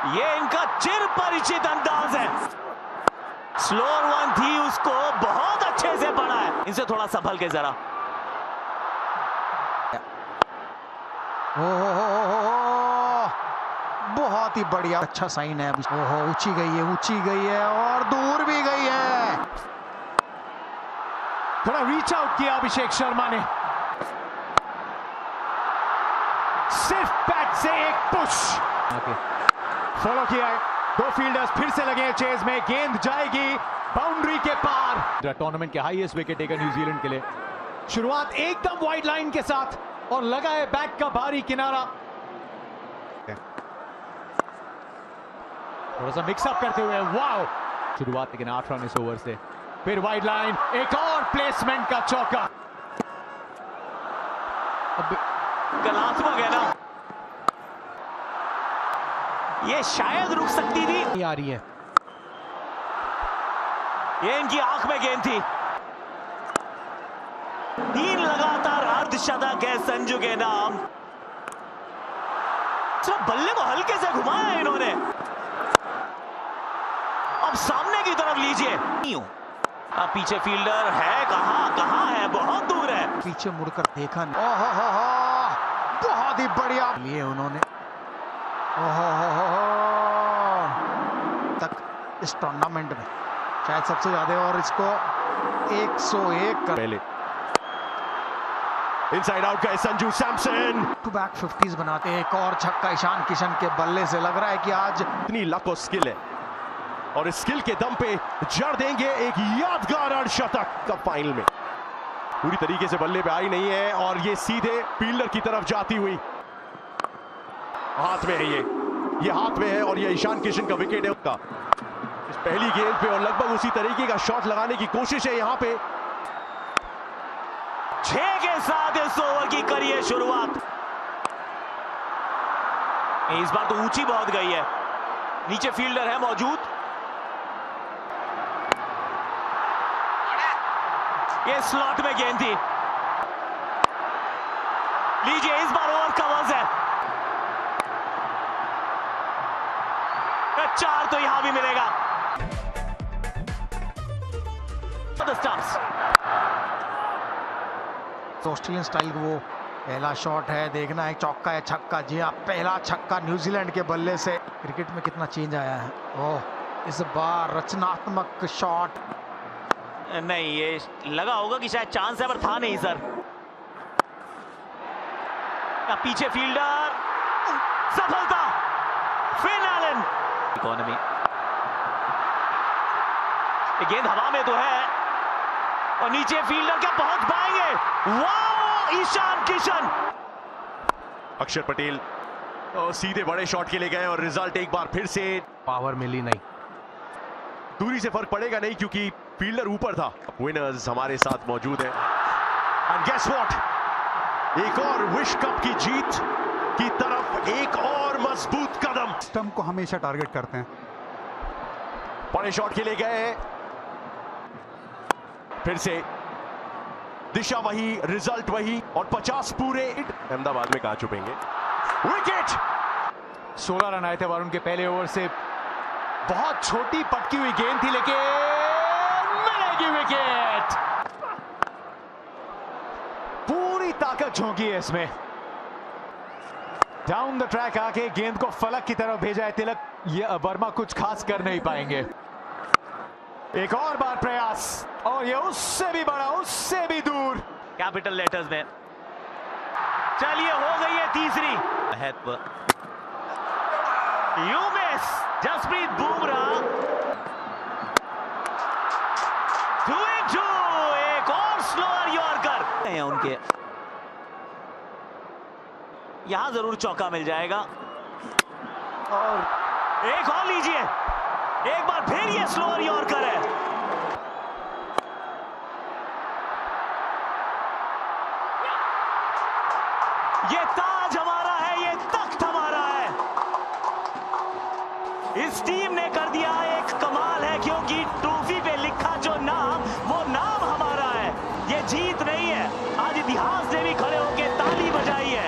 ये इनका चिर परिचित अंदाज है। स्लोअर वन थी, उसको बहुत अच्छे से पढ़ा है। इनसे थोड़ा संभल के जरा। बहुत ही बढ़िया, अच्छा साइन है। ओहो, ऊंची गई है और दूर भी गई है। थोड़ा रीच आउट किया अभिषेक शर्मा ने, सिर्फ बैट से एक पुश फॉलो किया है। दो फील्डर्स फिर से लगे हैं चेज में, गेंद जाएगी बाउंड्री के पार। टूर्नामेंट के हाईएस्ट विकेट टेकर न्यूजीलैंड के लिए। शुरुआत एकदम वाइड लाइन के साथ और लगा है बैक का भारी किनारा। थोड़ा सा मिक्सअप करते हुए, वाओ शुरुआत लेकिन 8 रन इस ओवर से। फिर वाइड लाइन, एक और प्लेसमेंट का चौका। कलात्मक है ना, ये शायद रुक सकती थी। आ रही है, ये इनकी आंख में गेंद थी। 3 लगातार अर्धशतक है संजू के नाम। सिर्फ बल्ले को हल्के से घुमाया है इन्होंने। अब सामने की तरफ लीजिए। अब पीछे फील्डर है, कहां है, बहुत दूर है। पीछे मुड़कर देखा नहीं। बहुत ही बढ़िया लिए उन्होंने। तक इस टूर्नामेंट में शायद सबसे ज्यादा, और इसको 101 कर पहले इनसाइड आउट का Sanju Samson. To back 50s बनाते हैं। एक और छक्का ईशान किशन के बल्ले से। लग रहा है कि आज इतनी लक और स्किल है और इस स्किल के दम पे जड़ देंगे एक यादगार अर्धशतक। कब फाइनल में पूरी तरीके से बल्ले पे आई नहीं है और ये सीधे फील्डर की तरफ जाती हुई हाथ में है। ये हाथ में है और ये ईशान किशन का विकेट है उसका। इस पहली गेंद पे और लगभग उसी तरीके का शॉट लगाने की कोशिश है यहाँ पे। 6 के साथ इस ओवर की करिए शुरुआत। इस बार तो ऊंची बहुत गई है, नीचे फील्डर है मौजूद। ये स्लॉट में गेंद थी। लीजिए, इस बार ओवर कवर्स है। 4 तो यहां भी मिलेगा। ऑस्ट्रेलियन स्टाइल वो पहला शॉट है। देखना है चौका है छक्का। जी हाँ, पहला छक्का न्यूजीलैंड के बल्ले से। क्रिकेट में कितना चेंज आया है। ओह, इस बार रचनात्मक शॉट नहीं, ये लगा होगा कि शायद चांस है, पर था नहीं सर। पीछे फील्डर, सफलता। Finn Allen, economy. गेंद हवा में तो है और नीचे फील्डर क्या पहुंच पाएंगे। वाह, ईशान किशन। अक्षर पटेल सीधे बड़े शॉट के लिए गए और रिजल्ट एक बार फिर से पावर मिली नहीं। दूरी से फर्क पड़ेगा नहीं क्योंकि फील्डर ऊपर था। विनर्स हमारे साथ मौजूद है। एंड गेस व्हाट, एक और विश्व कप की जीत की तरफ एक और मजबूत कदम। स्टंप को हमेशा टारगेट करते हैं। बड़े शॉट के लिए गए, फिर से दिशा वही, रिजल्ट वही और 50 पूरे। अहमदाबाद में कहां छुपेंगे। विकेट। 16 रन आए थे वरुण के पहले ओवर से। बहुत छोटी पटकी हुई गेंद थी, लेकिन मिलेगी विकेट। पूरी ताकत झोंकी है इसमें। डाउन द ट्रैक आके गेंद को फलक की तरफ भेजा है तिलक। ये वर्मा कुछ खास कर नहीं पाएंगे। एक और बार प्रयास और ये उससे भी बड़ा, उससे भी दूर। कैपिटल लेटर्स में। चलिए, हो गई है तीसरी। You miss. जसप्रीत बुमराह 2-2। एक और स्लोअर यॉर्कर है उनके। यहां जरूर चौका मिल जाएगा। और एक और लीजिए, एक बार फिर ये स्लोअर यॉर्कर है। ये ताज हमारा